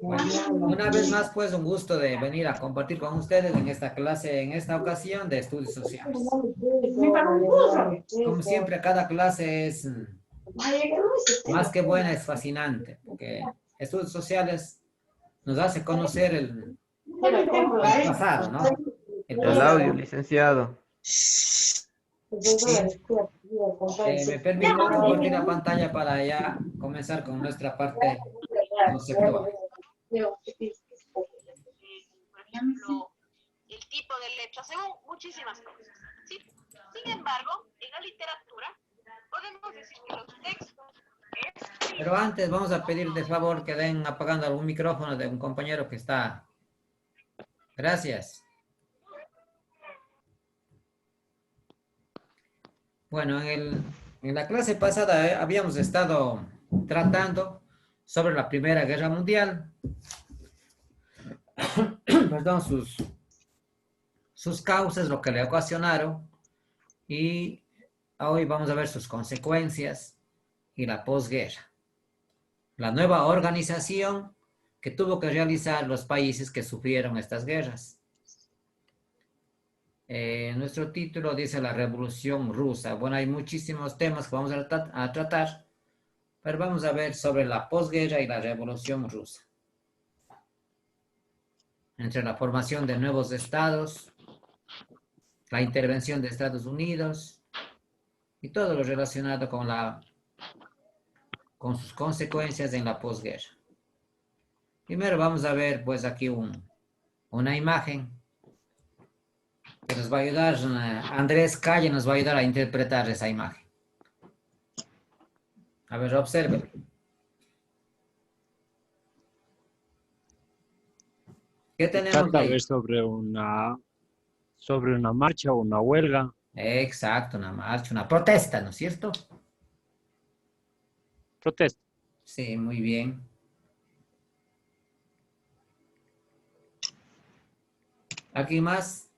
Bueno, una vez más, pues, un gusto de venir a compartir con ustedes en esta clase, en esta ocasión de estudios sociales. Como siempre, cada clase es más que buena, es fascinante, porque estudios sociales nos hace conocer el pasado, ¿no? El El pasado. audio, licenciado. ¿Me permite compartir la pantalla para ya comenzar con nuestra parte conceptual? Por ejemplo, el tipo de letra, según muchísimas cosas. ¿Sí? Sin embargo, en la literatura podemos decir que los textos escritos... Pero antes vamos a pedir de favor que den apagando algún micrófono de un compañero que está. Gracias. Bueno, en la clase pasada habíamos estado tratando sobre la Primera Guerra Mundial. Perdón, sus causas, lo que le ocasionaron. Y hoy vamos a ver sus consecuencias y la posguerra. La nueva organización que tuvo que realizar los países que sufrieron estas guerras. Nuestro título dice la Revolución Rusa. Bueno, hay muchísimos temas que vamos a tratar, pero vamos a ver sobre la posguerra y la Revolución Rusa. Entre la formación de nuevos estados, la intervención de Estados Unidos y todo lo relacionado con sus consecuencias en la posguerra. Primero vamos a ver pues aquí una imagen que nos va a ayudar, Andrés Calle nos va a ayudar a interpretar esa imagen. A ver, observen. ¿Qué tenemos Trata ahí? de sobre una marcha o una huelga. Exacto, una marcha, una protesta, ¿no es cierto? Protesta. Sí, muy bien. ¿Aquí más?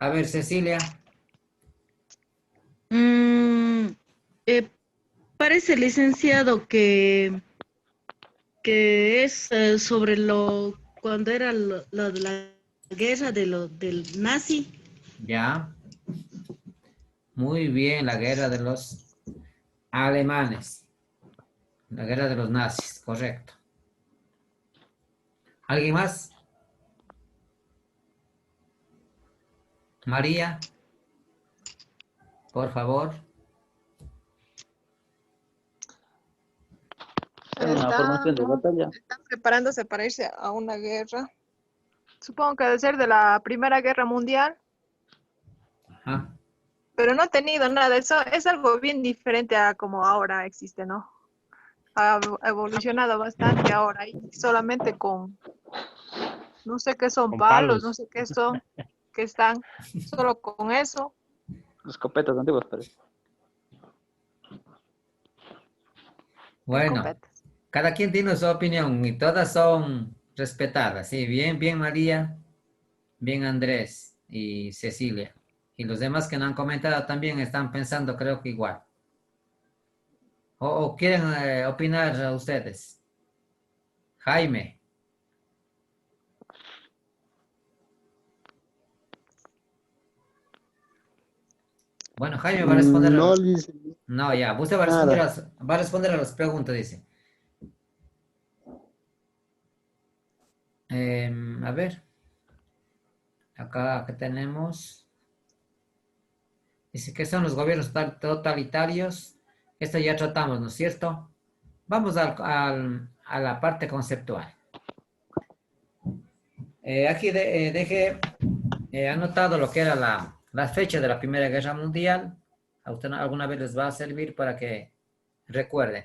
A ver, Cecilia. Parece, licenciado, que es sobre cuando era lo de la guerra del nazi. Ya. Muy bien, la guerra de los alemanes. La guerra de los nazis, correcto. ¿Alguien más? María, por favor. Una formación de batalla. Están preparándose para irse a una guerra. Supongo que debe ser de la Primera Guerra Mundial, Ajá. pero no ha tenido nada. Eso es algo bien diferente a como ahora existe, ¿no? Ha evolucionado bastante ahora y solamente con, no sé qué son Con palos, no palos. sé qué son, que están solo con eso. Escopetas antiguas, parece. Bueno, Escopetas. cada quien tiene su opinión y todas son respetadas. Sí, bien, bien María, bien Andrés y Cecilia. Y los demás que no han comentado también están pensando, creo que igual. ¿O quieren opinar ustedes? Jaime. Bueno, Jaime va a responder. No, No, ya, usted nada. va a responder a las preguntas, dice. A ver. Acá que tenemos. Dice que son los gobiernos totalitarios. Esto ya tratamos, ¿no es cierto? Vamos a la parte conceptual. Aquí dejé anotado lo que era la fecha de la Primera Guerra Mundial. A usted alguna vez les va a servir para que recuerden.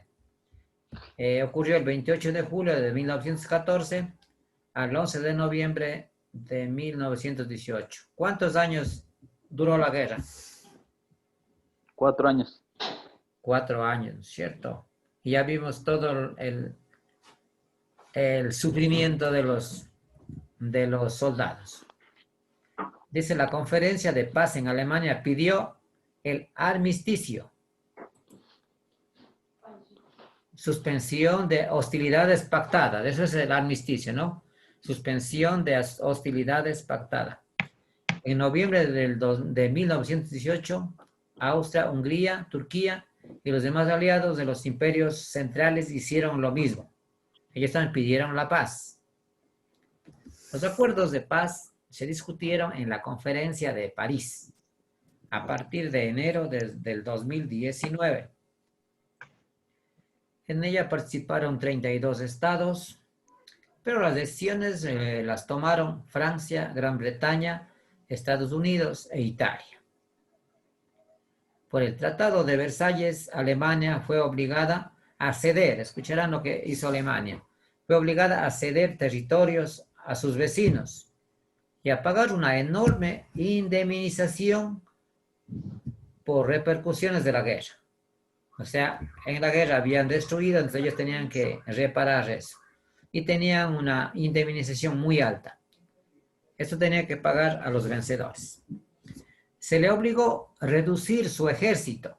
Ocurrió el 28 de julio de 1914 al 11 de noviembre de 1918. ¿Cuántos años duró la guerra? 4 años. 4 años, ¿cierto? Y ya vimos todo el sufrimiento de los soldados. Dice, la conferencia de paz en Alemania pidió el armisticio. suspensión de hostilidades pactadas. Eso es el armisticio, ¿no? Suspensión de hostilidades pactadas. En noviembre de 1918, Austria, Hungría, Turquía y los demás aliados de los imperios centrales hicieron lo mismo. Ellos también pidieron la paz. Los acuerdos de paz se discutieron en la Conferencia de París a partir de enero del 2019. En ella participaron 32 estados, pero las decisiones las tomaron Francia, Gran Bretaña, Estados Unidos e Italia. Por el Tratado de Versalles, Alemania fue obligada a ceder, escucharán lo que hizo Alemania, fue obligada a ceder territorios a sus vecinos y a pagar una enorme indemnización por repercusiones de la guerra. O sea, en la guerra habían destruido, entonces ellos tenían que reparar eso. Y tenían una indemnización muy alta. Esto tenía que pagar a los vencedores. Se le obligó a reducir su ejército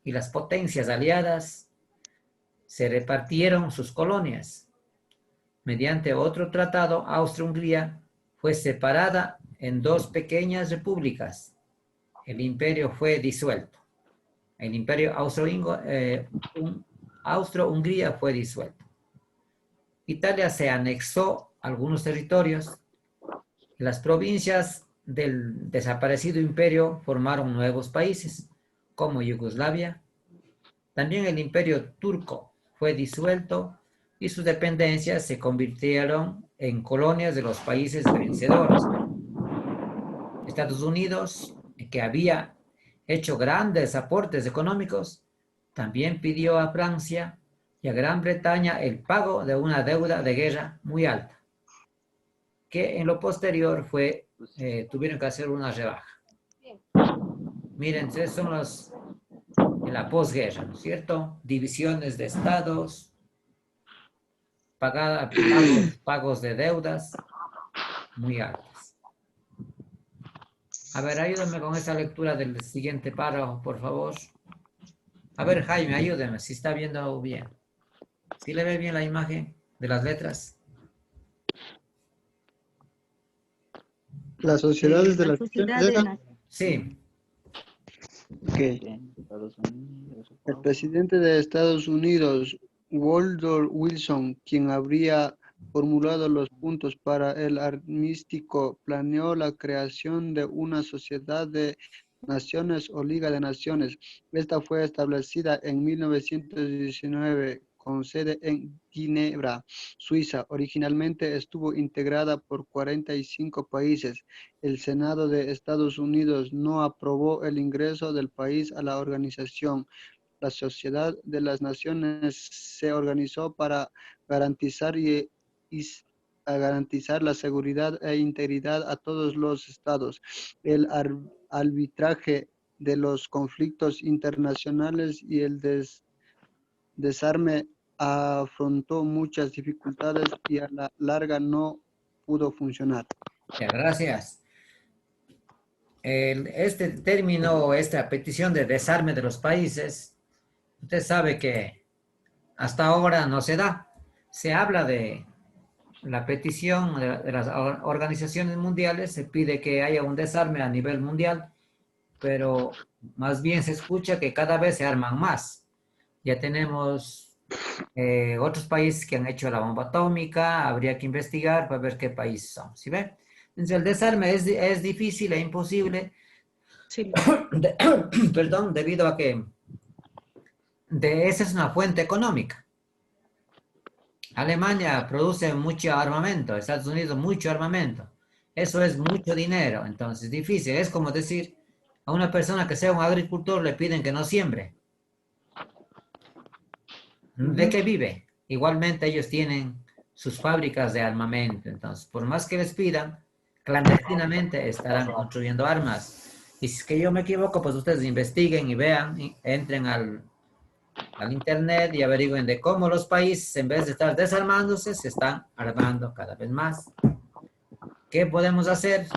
y las potencias aliadas se repartieron sus colonias. Mediante otro tratado, Austria-Hungría fue separada en dos pequeñas repúblicas. El imperio fue disuelto. El imperio Austro-Hungría fue disuelto. Italia se anexó a algunos territorios. Las provincias del desaparecido imperio formaron nuevos países, como Yugoslavia. También el imperio turco fue disuelto y sus dependencias se convirtieron en colonias de los países vencedores. Estados Unidos, que había hecho grandes aportes económicos, también pidió a Francia y a Gran Bretaña el pago de una deuda de guerra muy alta, que en lo posterior tuvieron que hacer una rebaja. Miren, estos son los de la posguerra, ¿no es cierto? Divisiones de estados, pagos de deudas muy altas. A ver, ayúdame con esa lectura del siguiente párrafo, por favor. A ver, Jaime, ayúdeme, si está viendo bien. ¿Sí le ve bien la imagen de las letras? Las sociedades de La las sociedad naciones. de la... Sí. Ok. Estados Unidos. El presidente de Estados Unidos, Woodrow Wilson, quien habría formulado los puntos para el armisticio, planeó la creación de una sociedad de naciones o Liga de Naciones. Esta fue establecida en 1919 con sede en Ginebra, Suiza. Originalmente estuvo integrada por 45 países. El Senado de Estados Unidos no aprobó el ingreso del país a la organización. La Sociedad de las Naciones se organizó para garantizar la seguridad e integridad a todos los estados. El arbitraje de los conflictos internacionales y el desarme afrontó muchas dificultades y a la larga no pudo funcionar. Ya, gracias. Este término, esta petición de desarme de los países, usted sabe que hasta ahora no se da. Se habla de la petición de las organizaciones mundiales, se pide que haya un desarme a nivel mundial, pero más bien se escucha que cada vez se arman más. Ya tenemos otros países que han hecho la bomba atómica, habría que investigar para ver qué países son. ¿Sí ven? Entonces el desarme es difícil e imposible, Sí. perdón, debido a que esa es una fuente económica. Alemania produce mucho armamento, Estados Unidos mucho armamento. Eso es mucho dinero, entonces difícil. Es como decir a una persona que sea un agricultor le piden que no siembre. ¿De qué vive? Igualmente ellos tienen sus fábricas de armamento, entonces por más que les pidan, clandestinamente estarán construyendo armas. Y si es que yo me equivoco, pues ustedes investiguen y vean, entren al internet y averigüen de cómo los países, en vez de estar desarmándose, se están armando cada vez más. ¿Qué podemos hacer?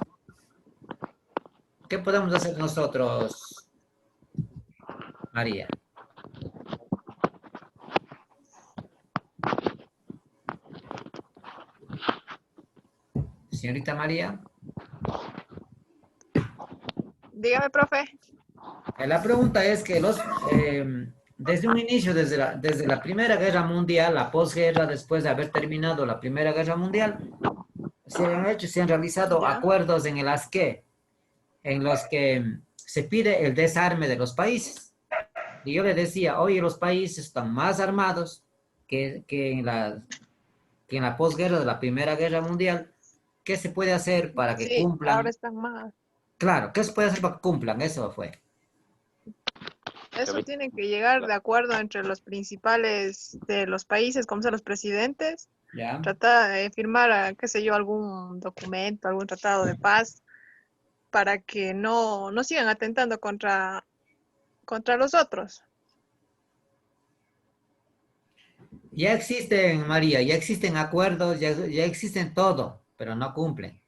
¿Qué podemos hacer nosotros, María? Señorita María. Dígame, profe. La pregunta es que desde un inicio, desde la Primera Guerra Mundial, la posguerra, después de haber terminado la Primera Guerra Mundial, se han realizado Ya. acuerdos en el ASCE, en los que se pide el desarme de los países. Y yo le decía, hoy los países están más armados que en la posguerra de la Primera Guerra Mundial. ¿Qué se puede hacer para que Sí, ahora cumplan? están más. Claro, ¿qué se puede hacer para que cumplan? Eso fue. Eso tiene que llegar de acuerdo entre los principales de los países, como son los presidentes, ¿Ya? tratar de firmar, qué sé yo, algún documento, algún tratado de paz, para que no sigan atentando contra los otros. Ya existen, María, ya existen acuerdos, ya existen todo, pero no cumplen.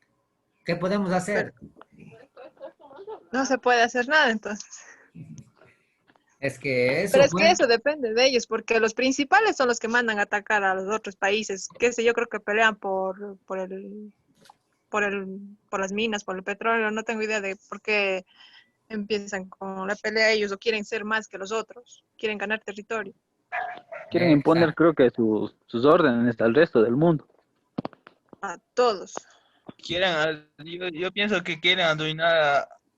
¿Qué podemos Pero hacer? no se puede hacer nada entonces. Es que Pero eso es que fue, eso depende de ellos, porque los principales son los que mandan a atacar a los otros países, qué sé yo, creo que pelean por las minas, por el petróleo, no tengo idea de por qué empiezan con la pelea ellos o quieren ser más que los otros, quieren ganar territorio. Quieren imponer, exacto. creo que sus órdenes al resto del mundo. A todos. Yo pienso que quieren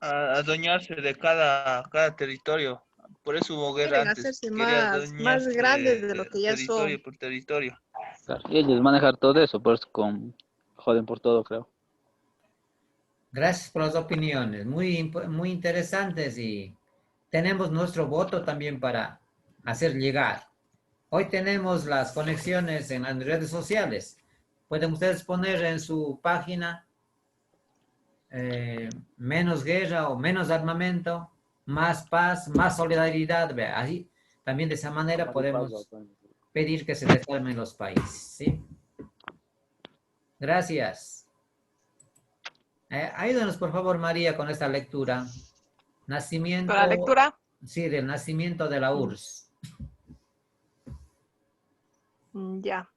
adueñarse de cada territorio. Por eso hubo guerra Quieren antes. hacerse Quería más grandes de lo adueñarse que ya son. territorio por territorio. Claro, y ellos manejar todo eso, por eso joden por todo, creo. Gracias por las opiniones, muy interesantes y tenemos nuestro voto también para hacer llegar. Hoy tenemos las conexiones en las redes sociales. Pueden ustedes poner en su página menos guerra o menos armamento, más paz, más solidaridad. Vea, así, también de esa manera podemos pedir que se desarmen los países. ¿Sí? Gracias. Ayúdanos, por favor, María, con esta lectura. Para la Nacimiento, lectura, sí, del nacimiento de la URSS. ya.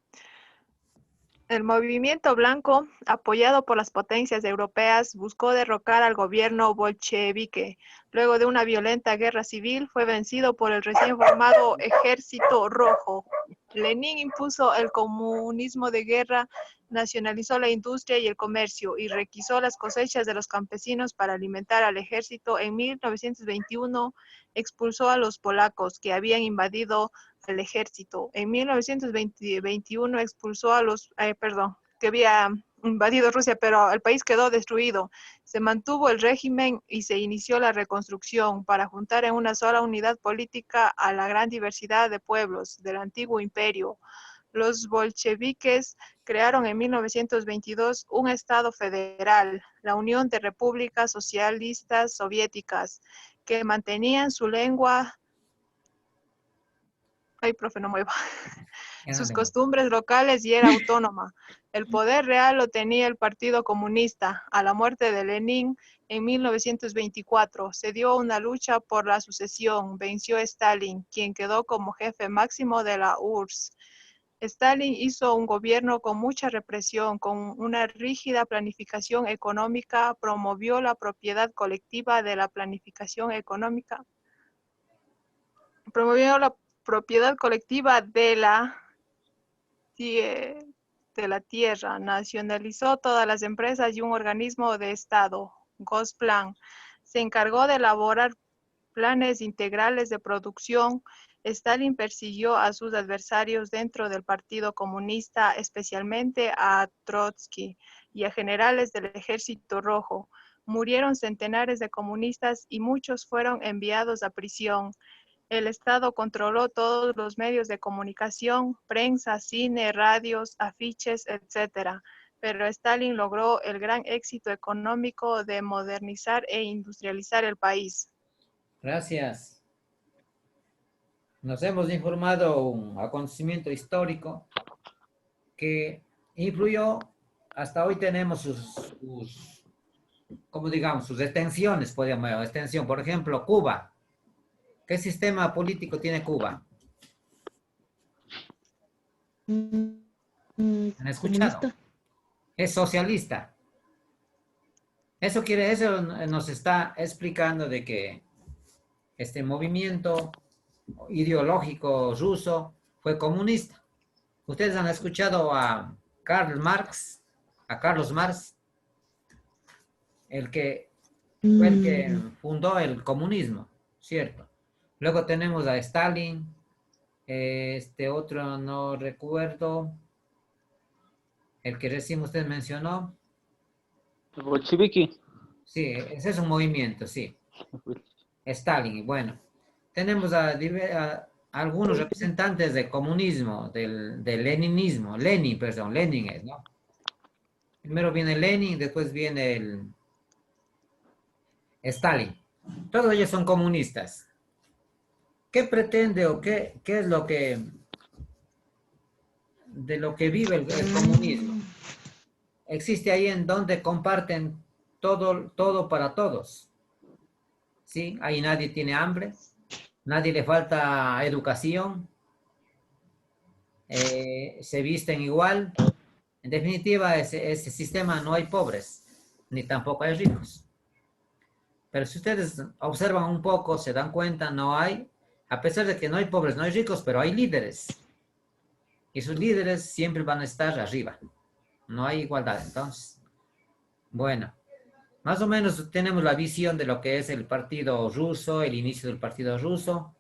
El movimiento blanco, apoyado por las potencias europeas, buscó derrocar al gobierno bolchevique. Luego de una violenta guerra civil, fue vencido por el recién formado Ejército Rojo. Lenin impuso el comunismo de guerra, nacionalizó la industria y el comercio y requisó las cosechas de los campesinos para alimentar al ejército. En 1921 expulsó a los polacos que habían invadido el ejército. En 1921 expulsó a los, que había invadido Rusia, pero el país quedó destruido. Se mantuvo el régimen y se inició la reconstrucción para juntar en una sola unidad política a la gran diversidad de pueblos del antiguo imperio. Los bolcheviques crearon en 1922 un Estado federal, la Unión de Repúblicas Socialistas Soviéticas, que mantenían su lengua. Ay, profe, no mueva. Sus costumbres locales y era autónoma. El poder real lo tenía el Partido Comunista. A la muerte de Lenin en 1924 se dio una lucha por la sucesión. Venció a Stalin, quien quedó como jefe máximo de la URSS. Stalin hizo un gobierno con mucha represión, con una rígida planificación económica, promovió la propiedad colectiva de la planificación económica, promovió la propiedad colectiva de la tierra, nacionalizó todas las empresas y un organismo de Estado, Gosplan, se encargó de elaborar planes integrales de producción. Stalin persiguió a sus adversarios dentro del Partido Comunista, especialmente a Trotsky y a generales del Ejército Rojo. Murieron centenares de comunistas y muchos fueron enviados a prisión. El Estado controló todos los medios de comunicación, prensa, cine, radios, afiches, etc. Pero Stalin logró el gran éxito económico de modernizar e industrializar el país. Gracias. Nos hemos informado un acontecimiento histórico que influyó, hasta hoy tenemos como digamos, sus extensiones, podríamos llamar, extensión. Por ejemplo, Cuba. ¿Qué sistema político tiene Cuba? ¿Han escuchado? Comunista. Es socialista. Eso nos está explicando de que este movimiento ideológico ruso fue comunista. Ustedes han escuchado a Karl Marx, a Carlos Marx, el que fue el que fundó el comunismo, ¿cierto? Luego tenemos a Stalin, este otro no recuerdo, el que recién usted mencionó. El bolchevique. Sí, ese es un movimiento, sí. Stalin, bueno. Tenemos a algunos representantes del comunismo, del leninismo, Lenin es, ¿no? Primero viene Lenin, después viene el Stalin. Todos ellos son comunistas. ¿Qué pretende o qué es lo que de lo que vive el comunismo? Existe ahí en donde comparten todo para todos. ¿Sí? Ahí nadie tiene hambre, nadie le falta educación, se visten igual. En definitiva, ese sistema no hay pobres, ni tampoco hay ricos. Pero si ustedes observan un poco, se dan cuenta, no hay, a pesar de que no hay pobres, no hay ricos, pero hay líderes. Y sus líderes siempre van a estar arriba. No hay igualdad, entonces. Bueno, más o menos tenemos la visión de lo que es el partido ruso, el inicio del partido ruso.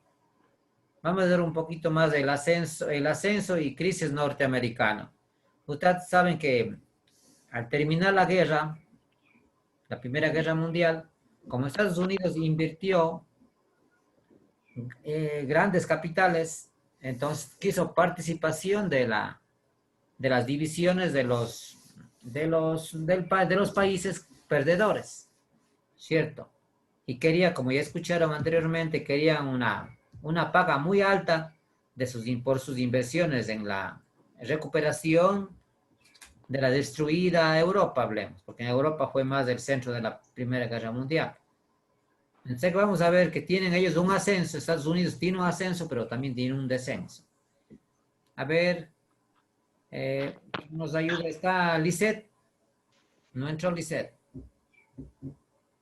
Vamos a ver un poquito más del ascenso y crisis norteamericano. Ustedes saben que al terminar la guerra, la Primera Guerra Mundial, como Estados Unidos invirtió grandes capitales, entonces quiso participación de las divisiones de los países perdedores, ¿cierto? Y quería, como ya escucharon anteriormente, querían una paga muy alta por sus inversiones en la recuperación de la destruida Europa, hablemos, porque en Europa fue más del centro de la Primera Guerra Mundial. Entonces vamos a ver que tienen ellos un ascenso, Estados Unidos tiene un ascenso, pero también tiene un descenso. A ver, nos ayuda, está Lisette. No entró Lisette.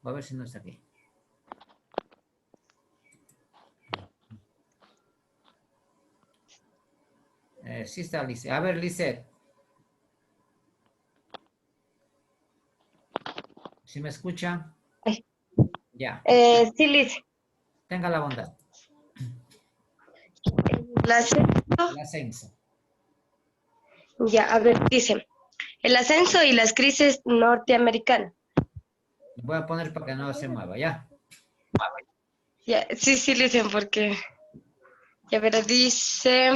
Voy a ver si no está aquí. Sí está Lisette. A ver, Lisette. ¿Sí me escucha? Ya. Sí, Liz. Tenga la bondad. El ascenso, El ascenso. ya, a ver, dice, el ascenso y las crisis norteamericanas. Voy a poner para que no se mueva, ¿ya? Ya, sí, Liz, porque, ya verás, dice,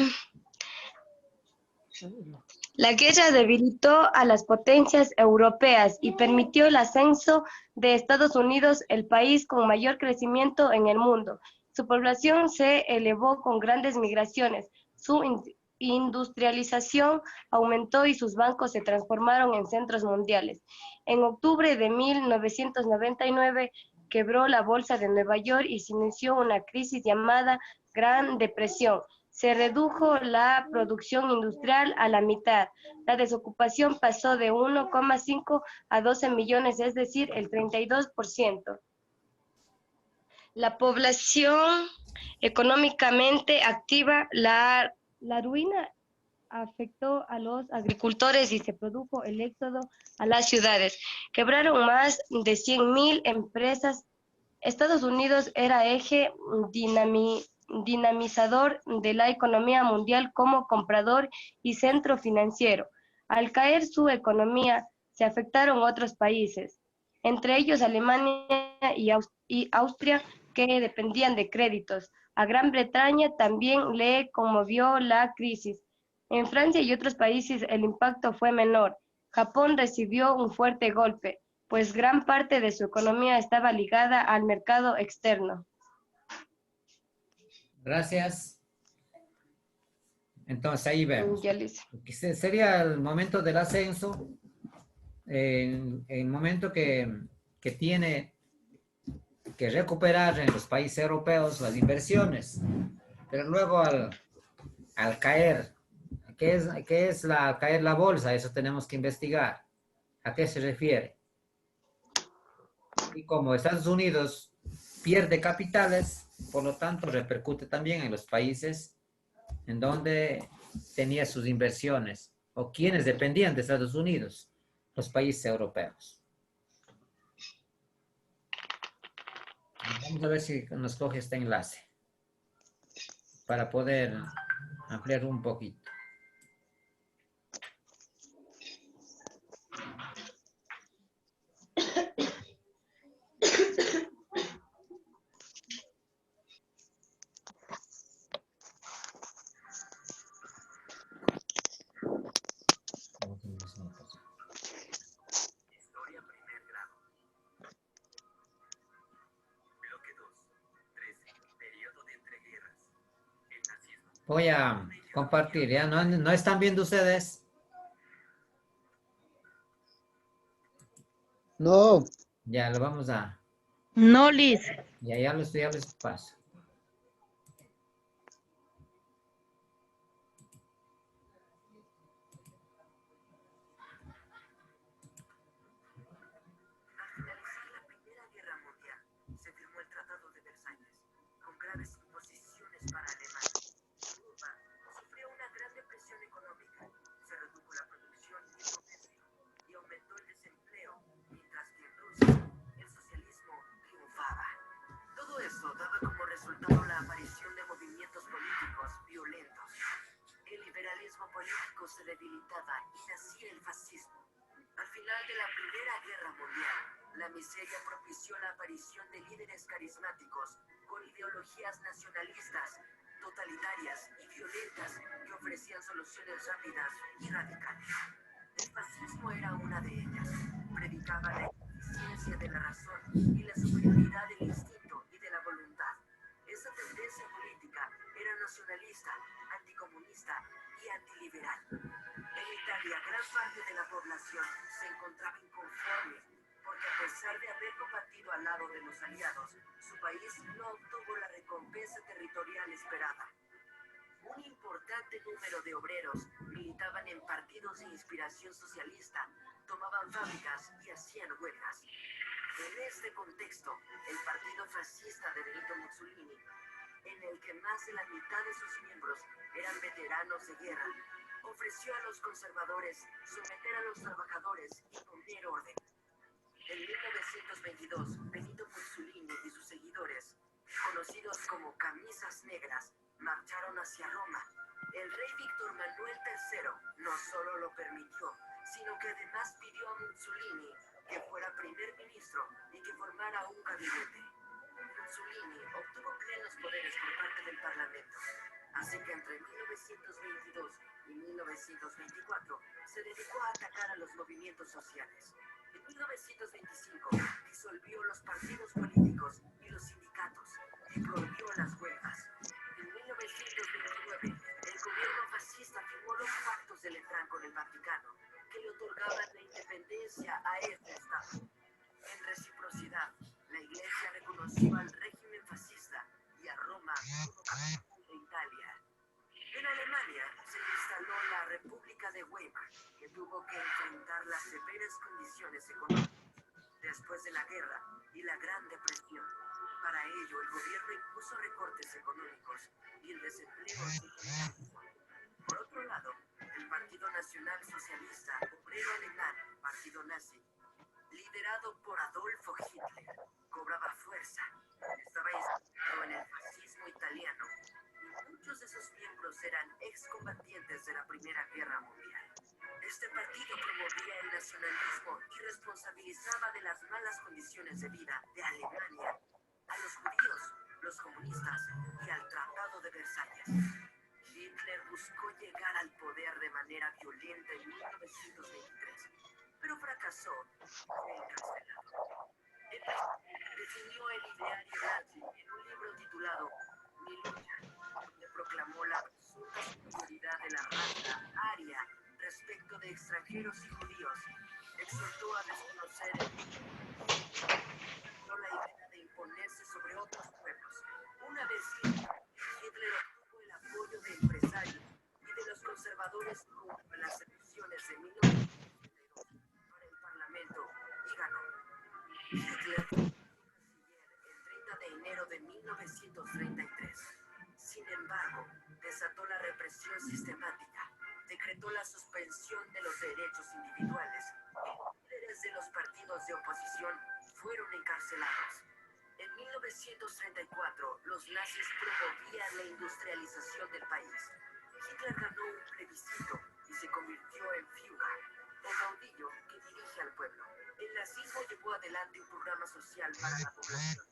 la guerra debilitó a las potencias europeas y permitió el ascenso de Estados Unidos, el país con mayor crecimiento en el mundo. Su población se elevó con grandes migraciones, su industrialización aumentó y sus bancos se transformaron en centros mundiales. En octubre de 1999 quebró la Bolsa de Nueva York y se inició una crisis llamada Gran Depresión. Se redujo la producción industrial a la mitad. La desocupación pasó de 1,5 a 12 millones, es decir, el 32%. La población económicamente activa, la ruina afectó a los agricultores y se produjo el éxodo a las ciudades. Quebraron más de 100.000 empresas. Estados Unidos era eje dinamizador de la economía mundial como comprador y centro financiero. Al caer su economía, se afectaron otros países, entre ellos Alemania y Austria, que dependían de créditos. A Gran Bretaña también le conmovió la crisis. En Francia y otros países el impacto fue menor. Japón recibió un fuerte golpe, pues gran parte de su economía estaba ligada al mercado externo. Gracias. Entonces ahí vemos. Ya, Liz. Sería el momento del ascenso, el momento que tiene que recuperar en los países europeos las inversiones, pero luego al caer, ¿qué es caer la bolsa? Eso tenemos que investigar. ¿A qué se refiere? Y como Estados Unidos pierde capitales, por lo tanto repercute también en los países en donde tenía sus inversiones o quienes dependían de Estados Unidos, los países europeos. Vamos a ver si nos coge este enlace para poder ampliar un poquito. Voy a compartir, ¿ya? ¿No están viendo ustedes? No. Ya, lo vamos a... No, Liz. Ya les paso. Se debilitaba y nacía el fascismo. Al final de la Primera Guerra Mundial, la miseria propició la aparición de líderes carismáticos con ideologías nacionalistas, totalitarias y violentas que ofrecían soluciones rápidas y radicales. El fascismo era una de ellas. Predicaba la ineficiencia de la razón y la superioridad del instinto y de la voluntad. Esa tendencia política era nacionalista, anticomunista y antiliberal. En Italia, gran parte de la población se encontraba inconforme porque a pesar de haber combatido al lado de los aliados, su país no obtuvo la recompensa territorial esperada. Un importante número de obreros militaban en partidos de inspiración socialista, tomaban fábricas y hacían huelgas. En este contexto, el partido fascista de Benito Mussolini, en el que más de la mitad de sus miembros eran veteranos de guerra, ofreció a los conservadores someter a los trabajadores y poner orden. En 1922, Benito Mussolini y sus seguidores, conocidos como camisas negras, marcharon hacia Roma. El rey Víctor Manuel III no solo lo permitió, sino que además pidió a Mussolini que fuera primer ministro y que formara un gabinete. Mussolini obtuvo plenos poderes por parte del Parlamento, así que entre 1922 y 1924 se dedicó a atacar a los movimientos sociales. En 1925 disolvió los partidos políticos y los sindicatos y prohibió las huelgas. En 1929 el gobierno fascista firmó los pactos de Letrán con el Vaticano, que le otorgaban la independencia a este Estado. En reciprocidad, la Iglesia reconoció al régimen fascista y a Roma como capital de Italia. En Alemania se instaló la República de Weimar, que tuvo que enfrentar las severas condiciones económicas después de la guerra y la Gran Depresión. Para ello, el gobierno impuso recortes económicos y el desempleo se generalizó. Por otro lado, el Partido Nacional Socialista Obrero Alemán, partido nazi, liderado por Adolfo Hitler, cobraba fuerza. Estaba inspirado en el fascismo italiano y muchos de sus miembros eran excombatientes de la Primera Guerra Mundial. Este partido promovía el nacionalismo y responsabilizaba de las malas condiciones de vida de Alemania a los judíos, los comunistas y al Tratado de Versalles. Hitler buscó llegar al poder de manera violenta en 1923, pero fracasó y fue encarcelado. Definió el ideario nazi en un libro titulado Mi lucha, donde proclamó la absoluta superioridad de la raza aria respecto de extranjeros y judíos. Exhortó a desconocer la idea de imponerse sobre otros pueblos. Una vez Hitler obtuvo el apoyo de empresarios y de los conservadores rumbo a las elecciones de 1932 para el Parlamento y ganó. Hitler 1933. Sin embargo, desató la represión sistemática, decretó la suspensión de los derechos individuales y líderes de los partidos de oposición fueron encarcelados. En 1934, los nazis promovían la industrialización del país. Hitler ganó un plebiscito y se convirtió en Führer, el caudillo que dirige al pueblo. El nazismo llevó adelante un programa social para la población.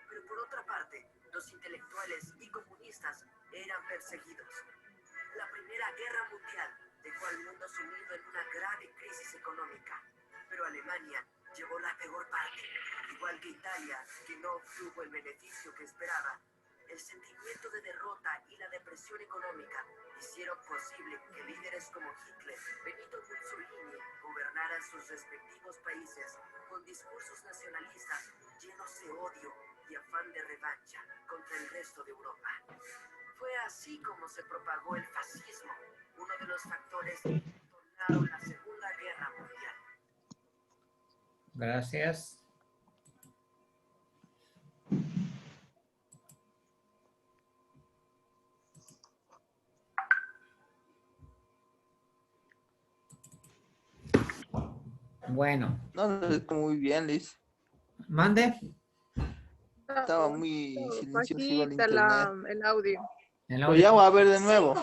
Pero por otra parte, los intelectuales y comunistas eran perseguidos. La Primera Guerra Mundial dejó al mundo sumido en una grave crisis económica, pero Alemania llevó la peor parte, igual que Italia, que no obtuvo el beneficio que esperaba. El sentimiento de derrota y la depresión económica hicieron posible que líderes como Hitler, Benito Mussolini gobernaran sus respectivos países con discursos nacionalistas llenos de odio y afán de revancha contra el resto de Europa. Fue así como se propagó el fascismo, uno de los factores que detonaron la Segunda Guerra Mundial. Gracias. Bueno. No, muy bien, Liz. Mande. Estaba muy silencioso el Bajita internet. el audio. Lo llamo a ver de nuevo.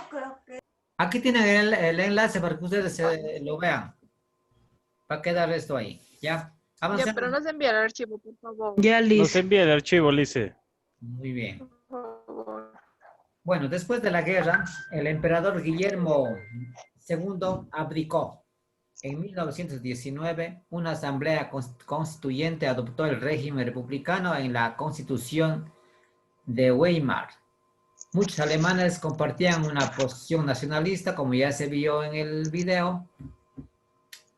Aquí tienen el enlace para que ustedes lo vean. Va a quedar esto ahí. ¿Ya? Ya, Avancemos. pero nos envía el archivo, por favor. Ya, Nos Liz. envía el archivo, Lice. Muy bien. Por favor. Bueno, después de la guerra, el emperador Guillermo II abdicó. En 1919, una asamblea constituyente adoptó el régimen republicano en la Constitución de Weimar. Muchos alemanes compartían una posición nacionalista, como ya se vio en el video.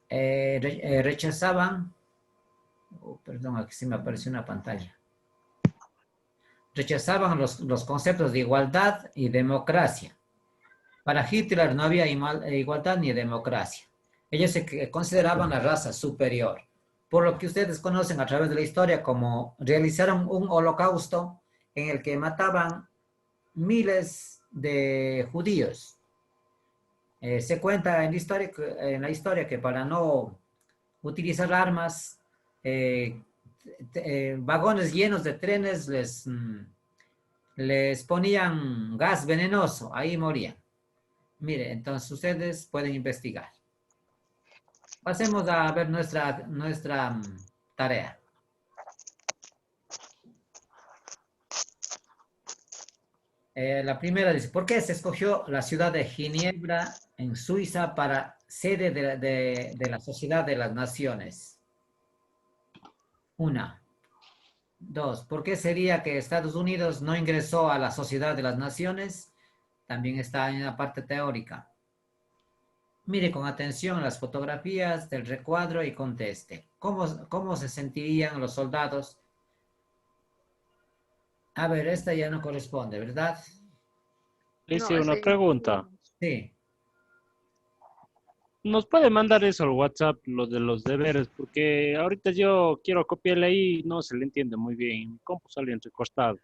Rechazaban, perdón, aquí se me apareció una pantalla. Rechazaban los conceptos de igualdad y democracia. Para Hitler no había igualdad ni democracia. Ellos se consideraban la raza superior, por lo que ustedes conocen a través de la historia como realizaron un holocausto en el que mataban miles de judíos. Se cuenta en la historia que para no utilizar armas, vagones llenos de trenes les ponían gas venenoso, ahí morían. Mire, entonces ustedes pueden investigar. Pasemos a ver nuestra tarea. La primera dice, ¿por qué se escogió la ciudad de Ginebra en Suiza para sede de la Sociedad de las Naciones? 1. 2. ¿Por qué sería que Estados Unidos no ingresó a la Sociedad de las Naciones? También está en la parte teórica. Mire con atención las fotografías del recuadro y conteste. ¿Cómo se sentirían los soldados? A ver, esta ya no corresponde, ¿verdad? Le hice una pregunta. Sí. ¿Nos puede mandar eso al WhatsApp, lo de los deberes? Porque ahorita yo quiero copiarle ahí y no se le entiende muy bien. Mi compu sale entrecostado.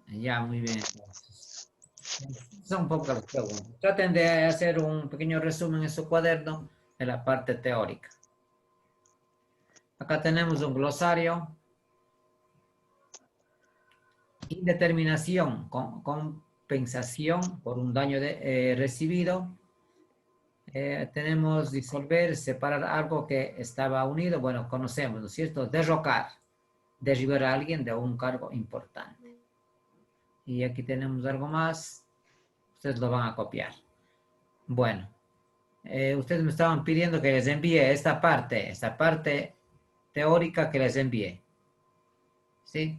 Ya, muy bien. Son un poco las preguntas. Traten de hacer un pequeño resumen en su cuaderno de la parte teórica. Acá tenemos un glosario. Indeterminación, compensación por un daño recibido. Tenemos disolver, separar algo que estaba unido. Bueno, conocemos, ¿no es cierto? Derrocar, derribar a alguien de un cargo importante. Y aquí tenemos algo más. Ustedes lo van a copiar. Bueno, ustedes me estaban pidiendo que les envíe esta parte teórica que les envíe. ¿Sí?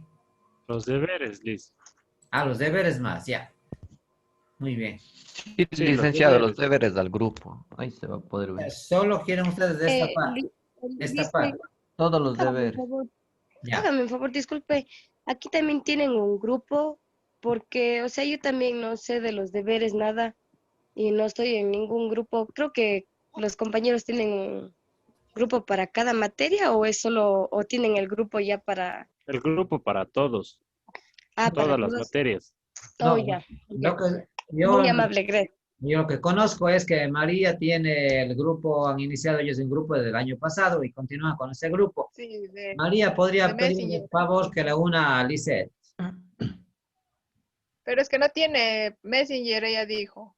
Los deberes, Liz. Ah, los deberes más, ya. Muy bien. Sí, licenciado, los deberes al grupo. Ahí se va a poder ver. Solo quieren ustedes de esta parte. Esta parte. Todos los deberes. Ya. Hágame un favor, disculpe. Aquí también tienen un grupo, porque, o sea, yo también no sé de los deberes nada y no estoy en ningún grupo. Creo que los compañeros tienen grupo para cada materia o es solo, o tienen el grupo ya para, El grupo para todos, para todas las todos? materias. Oh, No, ya. lo que Muy amable, Greg. yo lo que conozco es que María tiene el grupo, han iniciado ellos un grupo desde el año pasado y continúan con ese grupo. Sí, María, ¿podría de pedirle Messenger. por favor que la una a Lisette? Pero es que no tiene Messenger, ella dijo.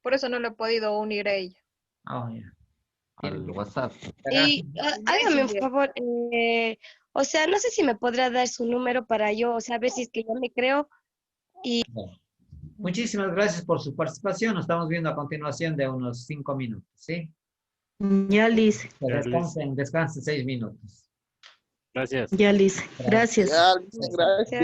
Por eso no le he podido unir a ella. Oh, ya. Al WhatsApp. Y hágame un Messenger. favor, o sea, no sé si me podrá dar su número para yo, o sea, a ver si es que ya me creo. Bueno, muchísimas gracias por su participación. Nos estamos viendo a continuación de unos 5 minutos, ¿sí? Ya, Liz. Que descansen 6 minutos. Gracias. Ya, Liz. Gracias. Ya, gracias.